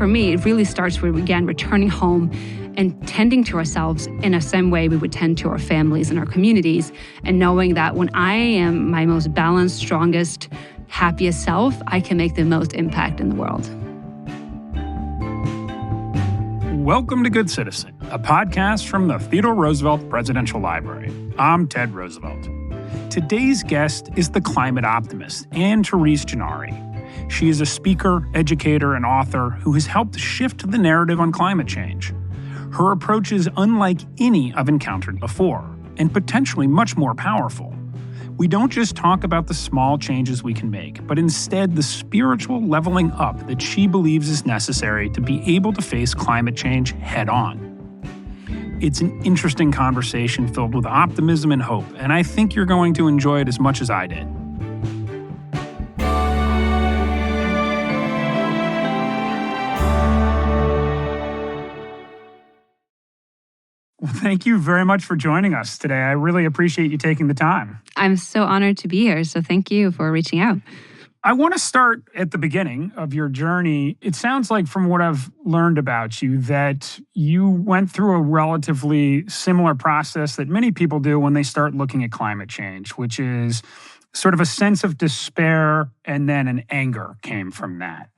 for me, it really starts with, again, returning home and tending to ourselves in the same way we would tend to our families and our communities, and knowing that when I am my most balanced, strongest, happiest self, I can make the most impact in the world. Welcome to Good Citizen, a podcast from the Theodore Roosevelt Presidential Library. I'm Ted Roosevelt. Today's guest is the climate optimist, Therese Gennari. She is a speaker, educator, and author who has helped shift the narrative on climate change. Her approach is unlike any I've encountered before, and potentially much more powerful. We don't just talk about the small changes we can make, but instead the spiritual leveling up that she believes is necessary to be able to face climate change head on. It's an interesting conversation filled with optimism and hope, and I think you're going to enjoy it as much as I did. Well, thank you very much for joining us today. I really appreciate you taking the time. I'm so honored to be here, so thank you for reaching out. I want to start at the beginning of your journey. It sounds like from what I've learned about you that you went through a relatively similar process that many people do when they start looking at climate change, which is sort of a sense of despair and then an anger came from that.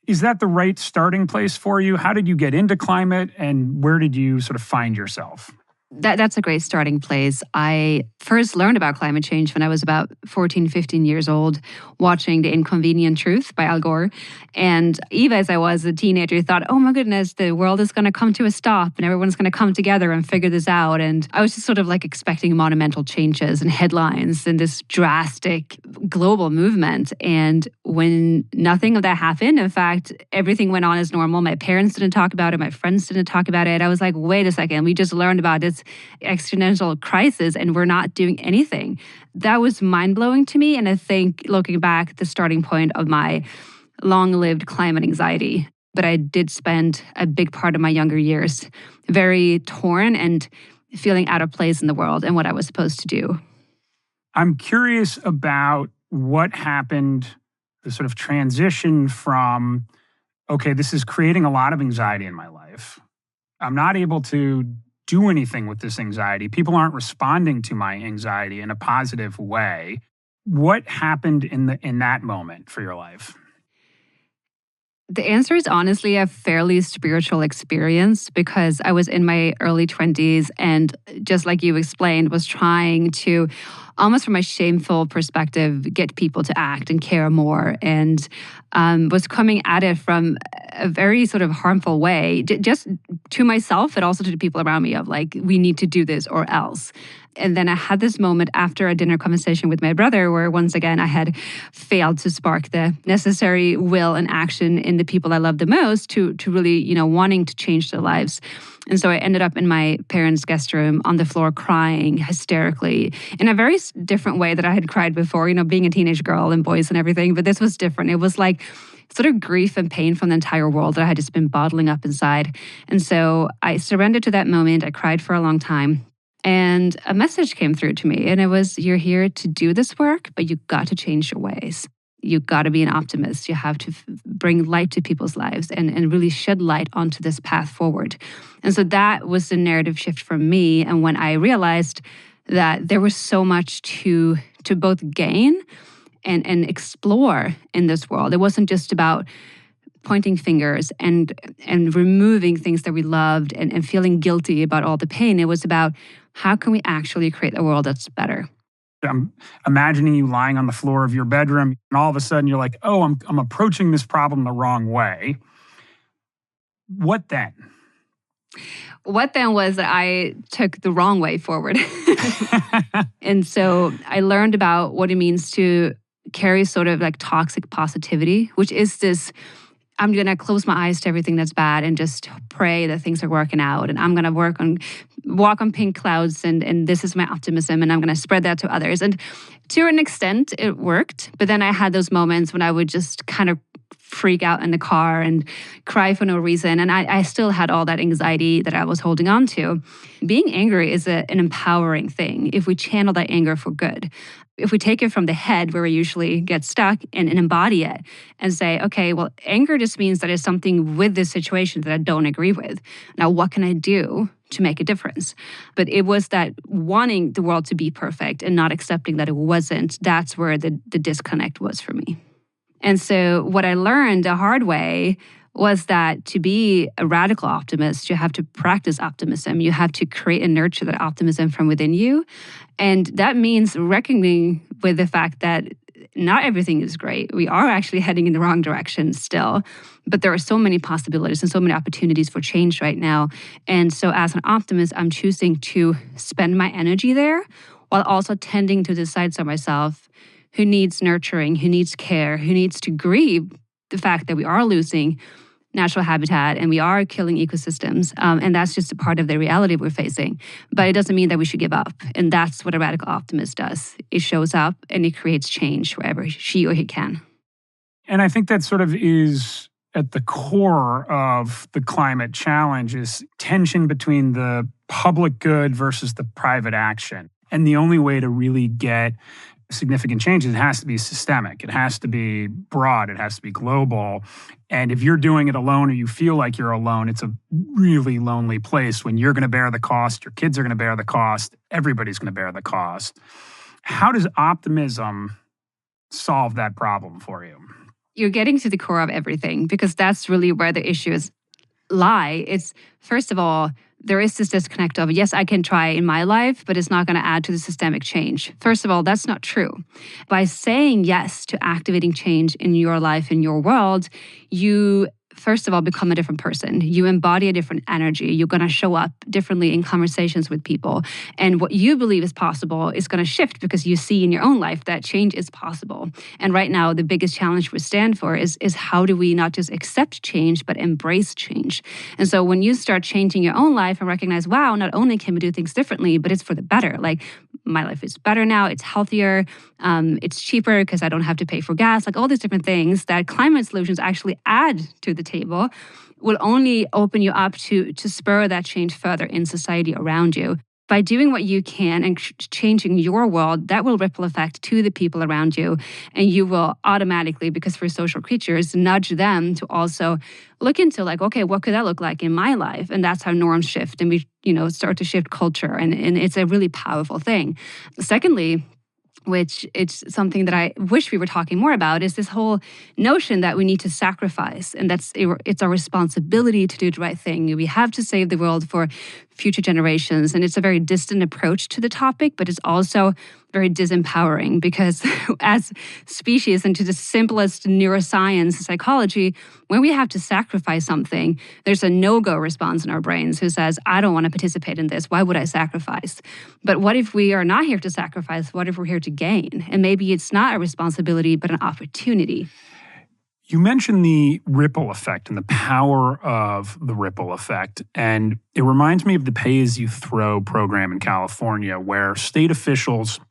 Is that the right starting place for you? How did you get into climate and where did you sort of find yourself? That's a great starting place. I first learned about climate change when I was about 14, 15 years old, watching The Inconvenient Truth by Al Gore. And even as I was a teenager, thought, oh my goodness, the world is going to come to a stop and everyone's going to come together and figure this out. And I was just sort of like expecting monumental changes and headlines and this drastic global movement. And when nothing of that happened, in fact, everything went on as normal. My parents didn't talk about it. My friends didn't talk about it. I was like, wait a second, we just learned about this existential crisis and we're not doing anything. That was mind-blowing to me. And I think looking back, the starting point of my long-lived climate anxiety. But I did spend a big part of my younger years very torn and feeling out of place in the world and what I was supposed to do. I'm curious about what happened, the sort of transition from, okay, this is creating a lot of anxiety in my life. I'm not able to do anything with this anxiety. People aren't responding to my anxiety in a positive way. What happened in that moment for your life? The answer is honestly a fairly spiritual experience because I was in my early 20s and just like you explained, was trying to, almost from a shameful perspective, get people to act and care more and was coming at it from a very sort of harmful way, just to myself, but also to the people around me of like, we need to do this or else. And then I had this moment after a dinner conversation with my brother where once again I had failed to spark the necessary will and action in the people I love the most to really, wanting to change their lives. And so I ended up in my parents' guest room on the floor crying hysterically in a very different way that I had cried before, being a teenage girl and boys and everything. But this was different. It was like sort of grief and pain from the entire world that I had just been bottling up inside. And so I surrendered to that moment. I cried for a long time. And a message came through to me, and it was, you're here to do this work, but you've got to change your ways. You've got to be an optimist. You have to bring light to people's lives and really shed light onto this path forward. And so that was the narrative shift for me. And when I realized that there was so much to both gain and explore in this world, it wasn't just about pointing fingers and removing things that we loved and feeling guilty about all the pain. It was about how can we actually create a world that's better? I'm imagining you lying on the floor of your bedroom and all of a sudden you're like, oh, I'm approaching this problem the wrong way. What then? What then was that I took the wrong way forward. And so I learned about what it means to carry sort of like toxic positivity, which is this, I'm going to close my eyes to everything that's bad and just pray that things are working out. And I'm going to walk on pink clouds and this is my optimism and I'm going to spread that to others. And to an extent, it worked. But then I had those moments when I would just kind of freak out in the car and cry for no reason. And I still had all that anxiety that I was holding on to. Being angry is an empowering thing if we channel that anger for good. If we take it from the head where we usually get stuck and embody it and say, okay, well, anger just means that it's something with this situation that I don't agree with. Now, what can I do to make a difference? But it was that wanting the world to be perfect and not accepting that it wasn't, that's where the disconnect was for me. And so what I learned the hard way was that to be a radical optimist, you have to practice optimism. You have to create and nurture that optimism from within you. And that means reckoning with the fact that not everything is great. We are actually heading in the wrong direction still. But there are so many possibilities and so many opportunities for change right now. And so as an optimist, I'm choosing to spend my energy there while also tending to the sides of myself who needs nurturing, who needs care, who needs to grieve the fact that we are losing natural habitat and we are killing ecosystems. And that's just a part of the reality we're facing. But it doesn't mean that we should give up. And that's what a radical optimist does. It shows up and it creates change wherever she or he can. And I think that sort of is at the core of the climate challenge is tension between the public good versus the private action. And the only way to really get significant changes, it has to be systemic. It has to be broad. It has to be global. And if you're doing it alone or you feel like you're alone, it's a really lonely place when you're going to bear the cost, your kids are going to bear the cost, everybody's going to bear the cost. How does optimism solve that problem for you? You're getting to the core of everything because that's really where the issues lie. It's, first of all, there is this disconnect of, yes, I can try in my life, but it's not going to add to the systemic change. First of all, that's not true. By saying yes to activating change in your life, in your world, you first of all, become a different person. You embody a different energy. You're going to show up differently in conversations with people. And what you believe is possible is going to shift because you see in your own life that change is possible. And right now, the biggest challenge we stand for is how do we not just accept change, but embrace change? And so when you start changing your own life and recognize, wow, not only can we do things differently, but it's for the better. Like, my life is better now, it's healthier, it's cheaper because I don't have to pay for gas, like all these different things that climate solutions actually add to the table will only open you up to spur that change further in society around you. By doing what you can and changing your world, that will ripple effect to the people around you. And you will automatically, because we're social creatures, nudge them to also look into like, okay, what could that look like in my life? And that's how norms shift. And we, start to shift culture. And it's a really powerful thing. Secondly, which it's something that I wish we were talking more about, is this whole notion that we need to sacrifice. And it's our responsibility to do the right thing. We have to save the world for future generations. And it's a very distant approach to the topic, but it's also very disempowering because as species and to the simplest neuroscience psychology, when we have to sacrifice something, there's a no-go response in our brains who says, I don't want to participate in this. Why would I sacrifice? But what if we are not here to sacrifice? What if we're here to gain? And maybe it's not a responsibility, but an opportunity. You mentioned the ripple effect and the power of the ripple effect. And it reminds me of the pay-as-you-throw program in California, where state officials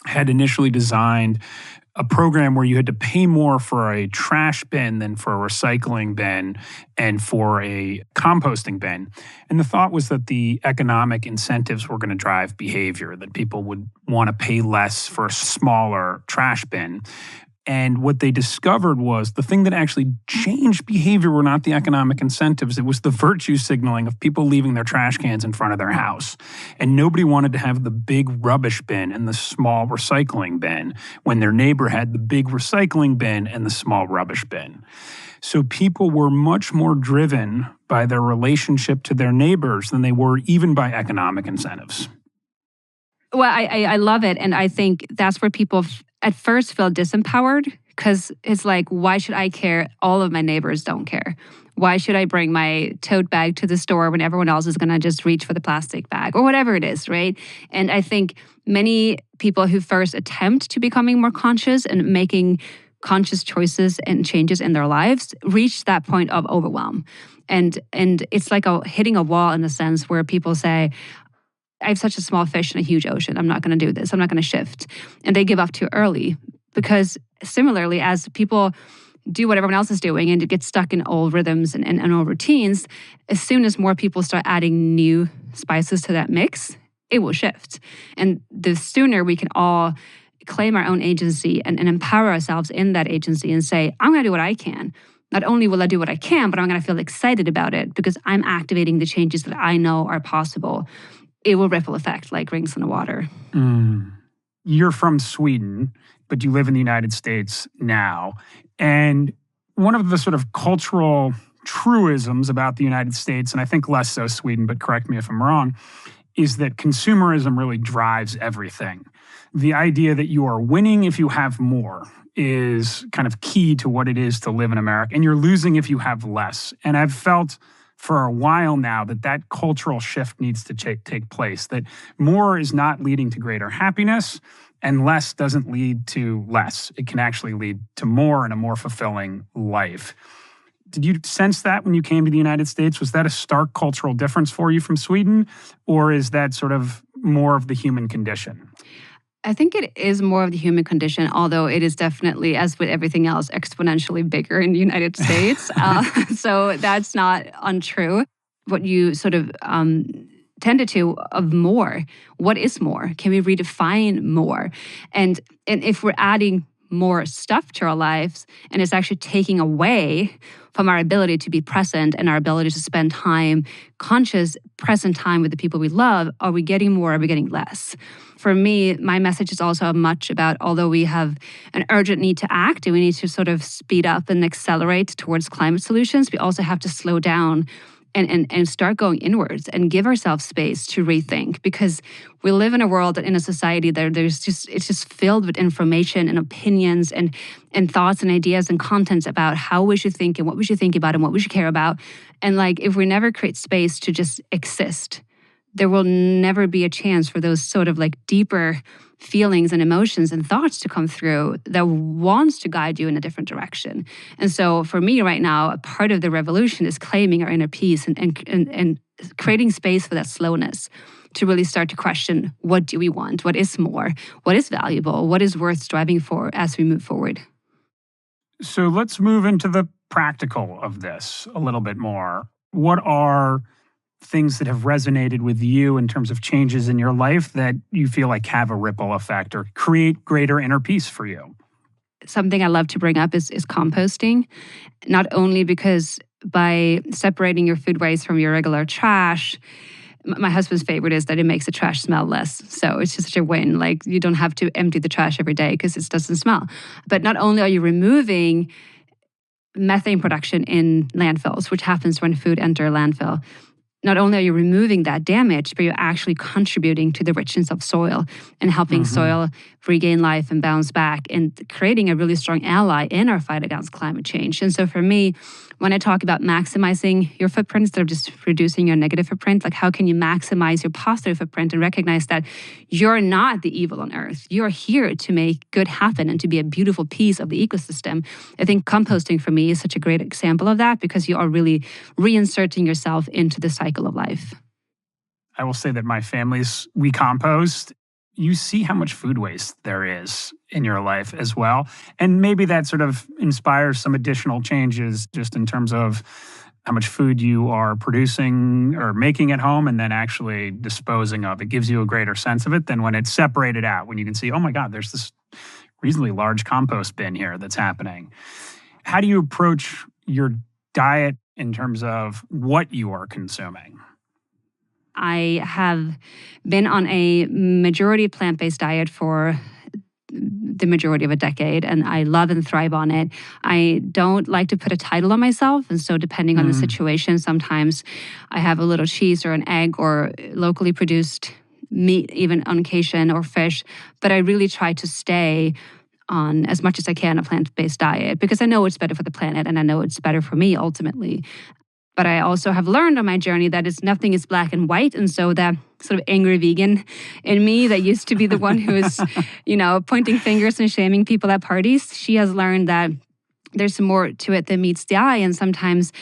had initially designed a program where you had to pay more for a trash bin than for a recycling bin and for a composting bin. And the thought was that the economic incentives were going to drive behavior, that people would want to pay less for a smaller trash bin. And what they discovered was the thing that actually changed behavior were not the economic incentives. It was the virtue signaling of people leaving their trash cans in front of their house. And nobody wanted to have the big rubbish bin and the small recycling bin when their neighbor had the big recycling bin and the small rubbish bin. So people were much more driven by their relationship to their neighbors than they were even by economic incentives. Well, I love it. And I think that's where people at first feel disempowered because it's like, why should I care? All of my neighbors don't care. Why should I bring my tote bag to the store when everyone else is going to just reach for the plastic bag or whatever it is, right? And I think many people who first attempt to becoming more conscious and making conscious choices and changes in their lives reach that point of overwhelm. And it's like hitting a wall in a sense where people say, I have such a small fish in a huge ocean. I'm not going to do this. I'm not going to shift. And they give up too early because similarly, as people do what everyone else is doing and get stuck in old rhythms and old routines, as soon as more people start adding new spices to that mix, it will shift. And the sooner we can all claim our own agency and empower ourselves in that agency and say, I'm going to do what I can. Not only will I do what I can, but I'm going to feel excited about it because I'm activating the changes that I know are possible. It will ripple effect like rings in the water. You're from Sweden, but you live in the United States now. And one of the sort of cultural truisms about the United States, and I think less so Sweden, but correct me if I'm wrong, is that consumerism really drives everything. The idea that you are winning if you have more is kind of key to what it is to live in America, and you're losing if you have less. And I've felt for a while now that cultural shift needs to take place, that more is not leading to greater happiness, and less doesn't lead to less. It can actually lead to more and a more fulfilling life. Did you sense that when you came to the United States? Was that a stark cultural difference for you from Sweden, or is that sort of more of the human condition? I think it is more of the human condition, although it is definitely, as with everything else, exponentially bigger in the United States. So that's not untrue. What you sort of tended to of more, what is more? Can we redefine more? And if we're adding more stuff to our lives and it's actually taking away from our ability to be present and our ability to spend time, conscious, present time with the people we love, are we getting more? Are we getting less? For me, my message is also much about, although we have an urgent need to act and we need to sort of speed up and accelerate towards climate solutions, we also have to slow down and start going inwards and give ourselves space to rethink, because we live in a world, in a society that it's just filled with information and opinions and thoughts and ideas and contents about how we should think and what we should think about and what we should care about. And like, if we never create space to just exist, there will never be a chance for those sort of like deeper feelings and emotions and thoughts to come through that wants to guide you in a different direction. And so for me right now, a part of the revolution is claiming our inner peace and creating space for that slowness to really start to question, what do we want? What is more? What is valuable? What is worth striving for as we move forward? So let's move into the practical of this a little bit more. What are things that have resonated with you in terms of changes in your life that you feel like have a ripple effect or create greater inner peace for you? Something I love to bring up is composting, not only because by separating your food waste from your regular trash, my husband's favorite is that it makes the trash smell less. So it's just such a win. Like, you don't have to empty the trash every day because it doesn't smell. But not only are you removing methane production in landfills, which happens when food enter a landfill, not only are you removing that damage, but you're actually contributing to the richness of soil and helping soil regain life and bounce back and creating a really strong ally in our fight against climate change. And so for me, when I talk about maximizing your footprint instead of just reducing your negative footprint, like how can you maximize your positive footprint and recognize that you're not the evil on earth. You're here to make good happen and to be a beautiful piece of the ecosystem. I think composting for me is such a great example of that, because you are really reinserting yourself into the cycle of life. I will say that my we compost. You see how much food waste there is in your life as well. And maybe that sort of inspires some additional changes just in terms of how much food you are producing or making at home and then actually disposing of. It gives you a greater sense of it than when it's separated out, when you can see, oh my God, there's this reasonably large compost bin here that's happening. How do you approach your diet in terms of what you are consuming? I have been on a majority plant-based diet for the majority of a decade, and I love and thrive on it. I don't like to put a title on myself, and so depending on the situation, sometimes I have a little cheese or an egg or locally produced meat, even on occasion, or fish, but I really try to stay on as much as I can a plant-based diet because I know it's better for the planet and I know it's better for me ultimately. But I also have learned on my journey that nothing is black and white. And so that sort of angry vegan in me that used to be the one who is, pointing fingers and shaming people at parties, she has learned that there's some more to it than meets the eye. And sometimes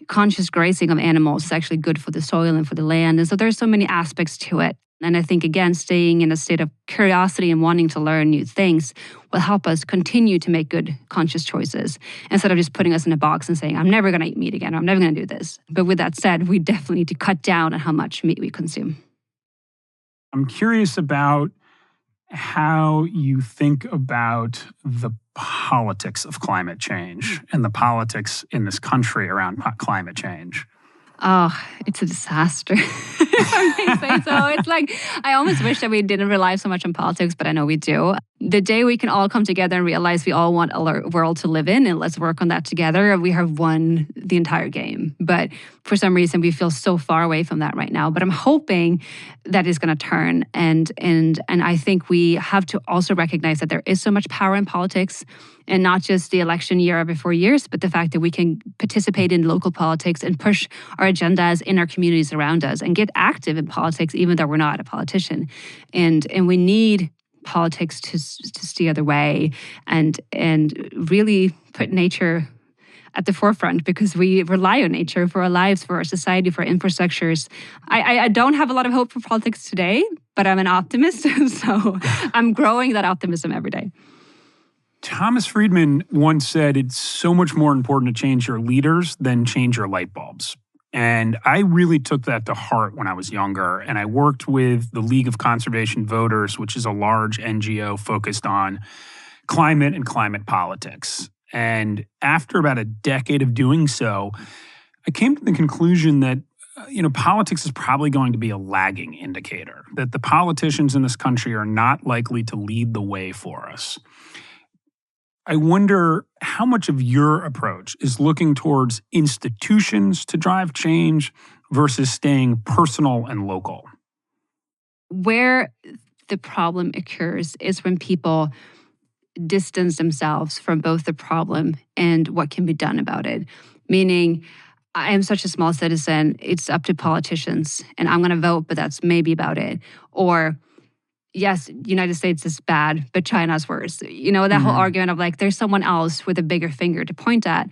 conscious grazing of animals is actually good for the soil and for the land. And so there's so many aspects to it. And I think, again, staying in a state of curiosity and wanting to learn new things will help us continue to make good, conscious choices instead of just putting us in a box and saying, I'm never going to eat meat again, or I'm never going to do this. But with that said, we definitely need to cut down on how much meat we consume. I'm curious about how you think about the politics of climate change and the politics in this country around climate change. Oh, it's a disaster. If I may say so. It's like, I almost wish that we didn't rely so much on politics, but I know we do. The day we can all come together and realize we all want a world to live in and let's work on that together, we have won the entire game. But for some reason, we feel so far away from that right now. But I'm hoping that is going to turn. And I think we have to also recognize that there is so much power in politics, and not just the election year every 4 years, but the fact that we can participate in local politics and push our agendas in our communities around us and get active in politics, even though we're not a politician. And we need politics to steer the way and really put nature at the forefront, because we rely on nature for our lives, for our society, for our infrastructures. I don't have a lot of hope for politics today, but I'm an optimist, so I'm growing that optimism every day. Thomas Friedman once said it's so much more important to change your leaders than change your light bulbs. And I really took that to heart when I was younger. And I worked with the League of Conservation Voters, which is a large NGO focused on climate and climate politics. And after about a decade of doing so, I came to the conclusion that politics is probably going to be a lagging indicator, that the politicians in this country are not likely to lead the way for us. I wonder how much of your approach is looking towards institutions to drive change versus staying personal and local. Where the problem occurs is when people distance themselves from both the problem and what can be done about it. Meaning, I am such a small citizen, it's up to politicians, and I'm going to vote, but that's maybe about it. Or, yes, United States is bad, but China's worse. That whole argument of like, there's someone else with a bigger finger to point at.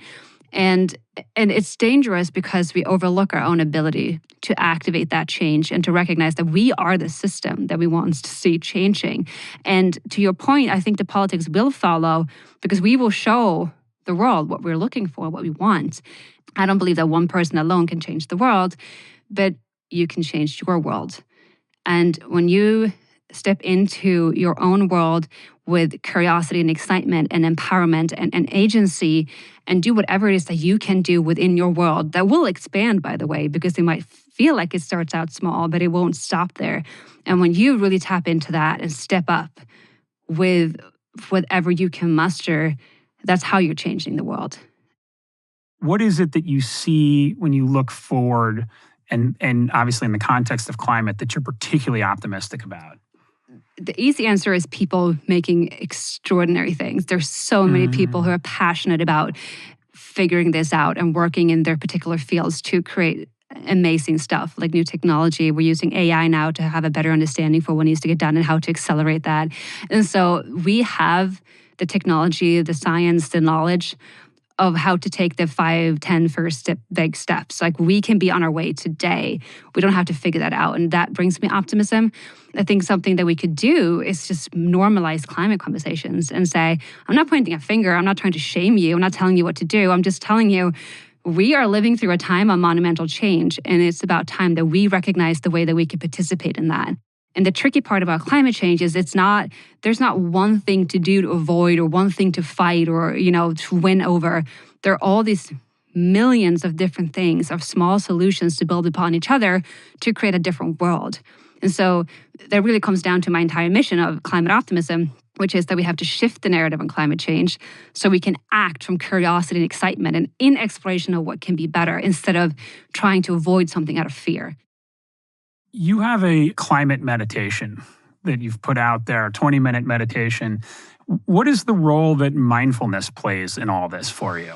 And it's dangerous because we overlook our own ability to activate that change and to recognize that we are the system that we want to see changing. And to your point, I think the politics will follow because we will show the world what we're looking for, what we want. I don't believe that one person alone can change the world, but you can change your world. And when you step into your own world with curiosity and excitement and empowerment and agency, and do whatever it is that you can do within your world, that will expand, by the way, because it might feel like it starts out small, but it won't stop there. And when you really tap into that and step up with whatever you can muster, that's how you're changing the world. What is it that you see when you look forward, and obviously in the context of climate, that you're particularly optimistic about? The easy answer is people making extraordinary things. There's so many people who are passionate about figuring this out and working in their particular fields to create amazing stuff, like new technology. We're using AI now to have a better understanding for what needs to get done and how to accelerate that. And so we have the technology, the science, the knowledge of how to take the 5, 10 first big steps. Like, we can be on our way today. We don't have to figure that out. And that brings me optimism. I think something that we could do is just normalize climate conversations and say, I'm not pointing a finger. I'm not trying to shame you. I'm not telling you what to do. I'm just telling you, we are living through a time of monumental change. And it's about time that we recognize the way that we can participate in that. And the tricky part about climate change is there's not one thing to do to avoid or one thing to fight or, to win over. There are all these millions of different things, of small solutions to build upon each other to create a different world. And so that really comes down to my entire mission of climate optimism, which is that we have to shift the narrative on climate change so we can act from curiosity and excitement and in exploration of what can be better instead of trying to avoid something out of fear. You have a climate meditation that you've put out there, a 20-minute meditation. What is the role that mindfulness plays in all this for you?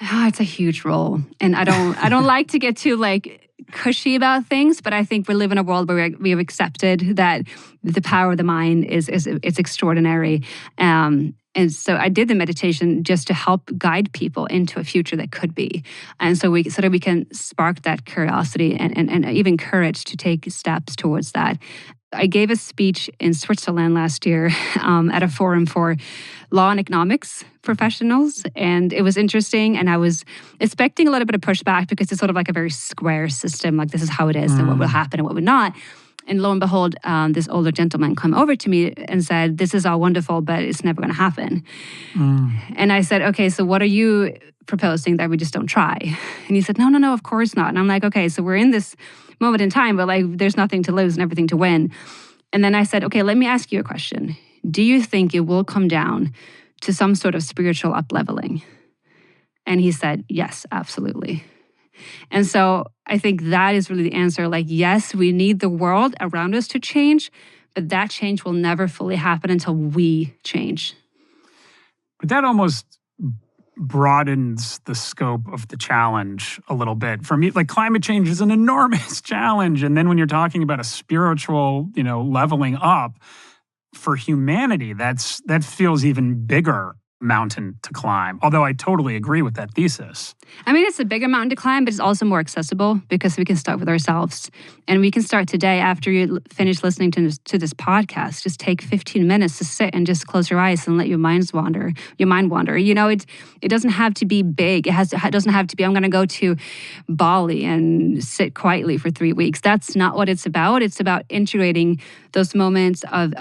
Oh, it's a huge role. And I don't like to get too cushy about things, but I think we live in a world where we have accepted that the power of the mind is extraordinary. And so I did the meditation just to help guide people into a future that could be. And so that we can spark that curiosity and even courage to take steps towards that. I gave a speech in Switzerland last year at a forum for law and economics professionals. And it was interesting. And I was expecting a little bit of pushback because it's sort of like a very square system. Like, this is how it is and what will happen and what will not. And lo and behold, this older gentleman come over to me and said, "This is all wonderful, but it's never going to happen." And I said, "Okay, so what are you proposing that we just don't try?" And he said, no, of course not. And I'm like, "Okay, so we're in this moment in time, but like there's nothing to lose and everything to win." And then I said, "Okay, let me ask you a question. Do you think it will come down to some sort of spiritual up-leveling?" And he said, "Yes, absolutely." And so I think that is really the answer. Like, yes, we need the world around us to change, but that change will never fully happen until we change. But that almost broadens the scope of the challenge a little bit. For me, like climate change is an enormous challenge. And then when you're talking about a spiritual, leveling up for humanity, that feels even bigger mountain to climb. Although I totally agree with that thesis. I mean, it's a bigger mountain to climb, but it's also more accessible because we can start with ourselves. And we can start today after you finish listening to this podcast. Just take 15 minutes to sit and just close your eyes and let your mind wander. It doesn't have to be big. It doesn't have to be, I'm going to go to Bali and sit quietly for 3 weeks. That's not what it's about. It's about integrating those moments of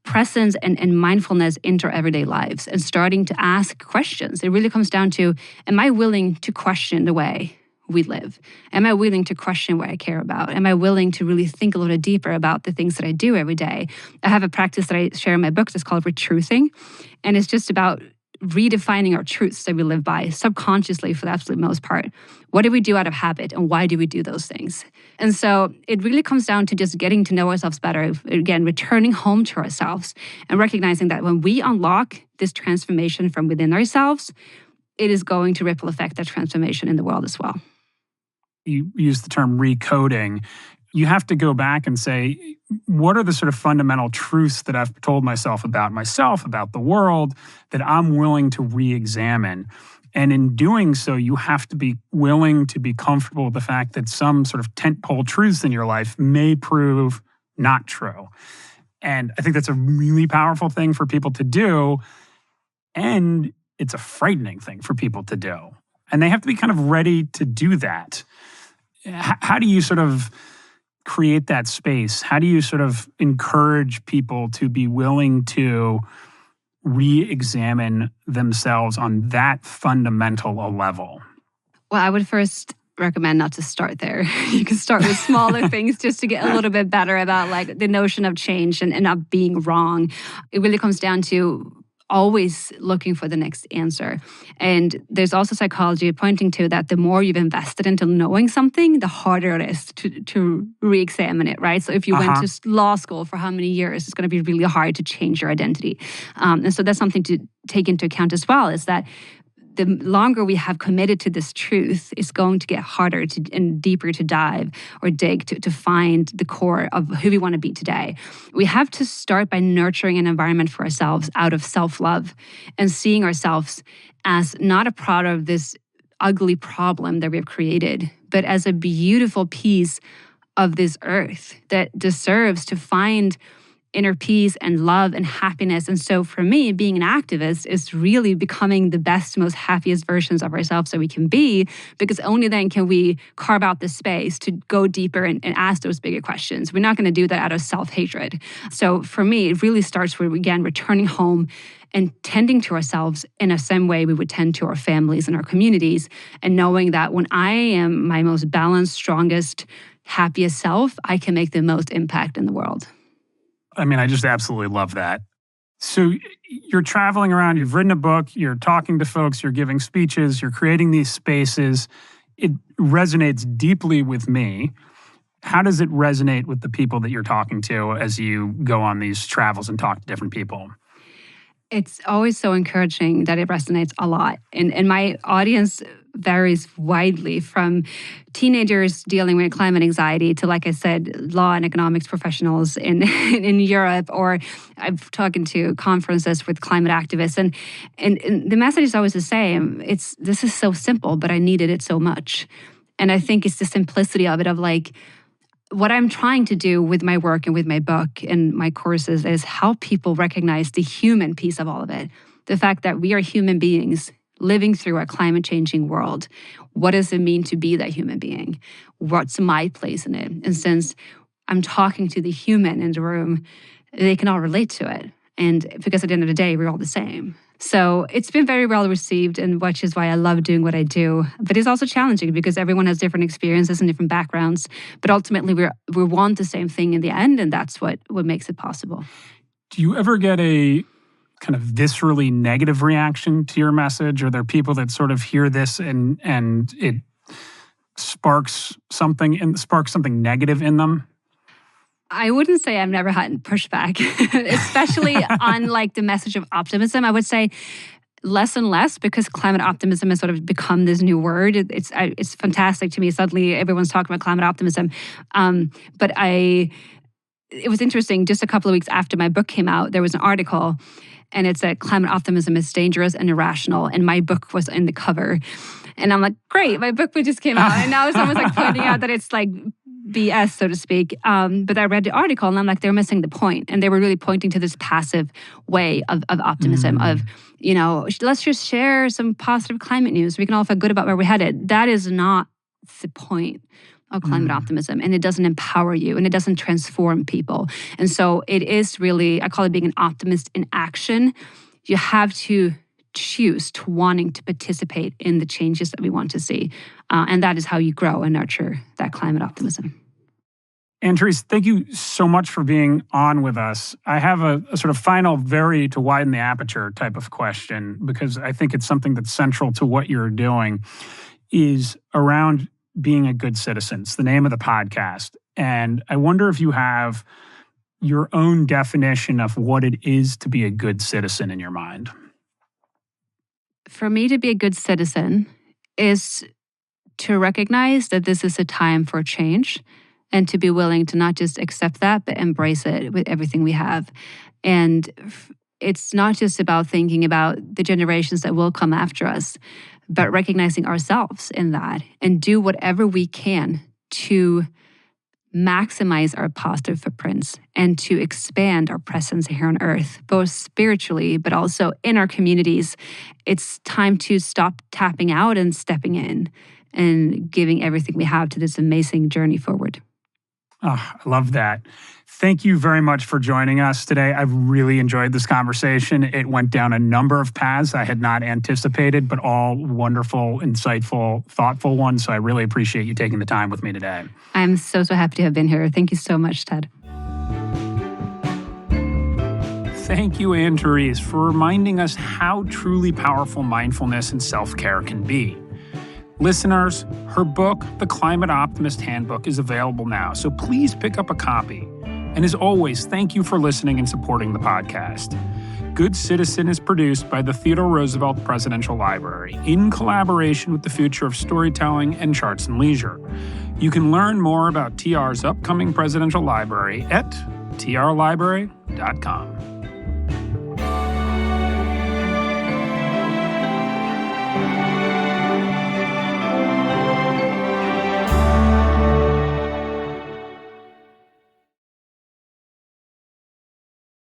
presence and mindfulness into our everyday lives and starting to ask questions. It really comes down to, am I willing to question the way we live? Am I willing to question what I care about? Am I willing to really think a little deeper about the things that I do every day? I have a practice that I share in my books. It's called retruthing. And it's just about redefining our truths that we live by subconsciously for the absolute most part. What do we do out of habit and why do we do those things? And so it really comes down to just getting to know ourselves better, again, returning home to ourselves and recognizing that when we unlock this transformation from within ourselves, it is going to ripple affect that transformation in the world as well. You use the term recoding. You have to go back and say, what are the sort of fundamental truths that I've told myself, about the world, that I'm willing to re-examine? And in doing so, you have to be willing to be comfortable with the fact that some sort of tentpole truths in your life may prove not true. And I think that's a really powerful thing for people to do. And it's a frightening thing for people to do. And they have to be kind of ready to do that. How do you sort of create that space? How do you sort of encourage people to be willing to re-examine themselves on that fundamental a level? Well, I would first recommend not to start there. You can start with smaller things just to get a little bit better about like the notion of change and not being wrong. It really comes down to always looking for the next answer. And there's also psychology pointing to that the more you've invested into knowing something, the harder it is to re-examine it, right? So if you went to law school for how many years, it's going to be really hard to change your identity. And so that's something to take into account as well, is that the longer we have committed to this truth, it's going to get harder and deeper to dive or dig to find the core of who we want to be today. We have to start by nurturing an environment for ourselves out of self-love and seeing ourselves as not a product of this ugly problem that we have created, but as a beautiful piece of this earth that deserves to find inner peace and love and happiness. And so for me, being an activist is really becoming the best, most happiest versions of ourselves that we can be, because only then can we carve out the space to go deeper and ask those bigger questions. We're not going to do that out of self-hatred. So for me, it really starts with, again, returning home and tending to ourselves in the same way we would tend to our families and our communities, and knowing that when I am my most balanced, strongest, happiest self, I can make the most impact in the world. I mean, I just absolutely love that. So you're traveling around, you've written a book, you're talking to folks, you're giving speeches, you're creating these spaces. It resonates deeply with me. How does it resonate with the people that you're talking to as you go on these travels and talk to different people? It's always so encouraging that it resonates a lot. And my audience varies widely, from teenagers dealing with climate anxiety to, like I said, law and economics professionals in Europe, or I'm talking to conferences with climate activists. And the message is always the same. This is so simple, but I needed it so much. And I think it's the simplicity of it, of like, what I'm trying to do with my work and with my book and my courses is help people recognize the human piece of all of it. The fact that we are human beings living through a climate-changing world. What does it mean to be that human being? What's my place in it? And since I'm talking to the human in the room, they can all relate to it. And because at the end of the day, we're all the same. So it's been very well received, and which is why I love doing what I do. But it's also challenging because everyone has different experiences and different backgrounds. But ultimately, we want the same thing in the end, and that's what makes it possible. Do you ever get a kind of viscerally negative reaction to your message? Are there people that sort of hear this and it sparks something negative in them? I wouldn't say I've never had pushback, especially on like the message of optimism. I would say less and less, because climate optimism has sort of become this new word. It's fantastic to me. Suddenly everyone's talking about climate optimism. But it was interesting. Just a couple of weeks after my book came out, there was an article, and it said climate optimism is dangerous and irrational. And my book was in the cover. And I'm like, great, my book just came out. And now someone's like pointing out that it's like BS, so to speak. But I read the article and I'm like, they're missing the point. And they were really pointing to this passive way of optimism, of, let's just share some positive climate news. We can all feel good about where we're headed. That is not the point of climate optimism. And it doesn't empower you, and it doesn't transform people. And so it is really, I call it being an optimist in action. You have to choose to wanting to participate in the changes that we want to see. And that is how you grow and nurture that climate optimism. And Therese, thank you so much for being on with us. I have a sort of final, very to widen the aperture type of question, because I think it's something that's central to what you're doing, is around being a good citizen. It's the name of the podcast. And I wonder if you have your own definition of what it is to be a good citizen in your mind. For me, to be a good citizen is to recognize that this is a time for change, and to be willing to not just accept that, but embrace it with everything we have. And it's not just about thinking about the generations that will come after us, but recognizing ourselves in that, and do whatever we can to maximize our positive footprints and to expand our presence here on Earth, both spiritually, but also in our communities. It's time to stop tapping out and stepping in and giving everything we have to this amazing journey forward. Oh, I love that. Thank you very much for joining us today. I've really enjoyed this conversation. It went down a number of paths I had not anticipated, but all wonderful, insightful, thoughtful ones. So I really appreciate you taking the time with me today. I'm so happy to have been here. Thank you so much, Ted. Thank you, Anne Therese, for reminding us how truly powerful mindfulness and self-care can be. Listeners, her book, The Climate Optimist Handbook, is available now, so please pick up a copy. And as always, thank you for listening and supporting the podcast. Good Citizen is produced by the Theodore Roosevelt Presidential Library in collaboration with the Future of Storytelling and Charts and Leisure. You can learn more about TR's upcoming presidential library at trlibrary.com.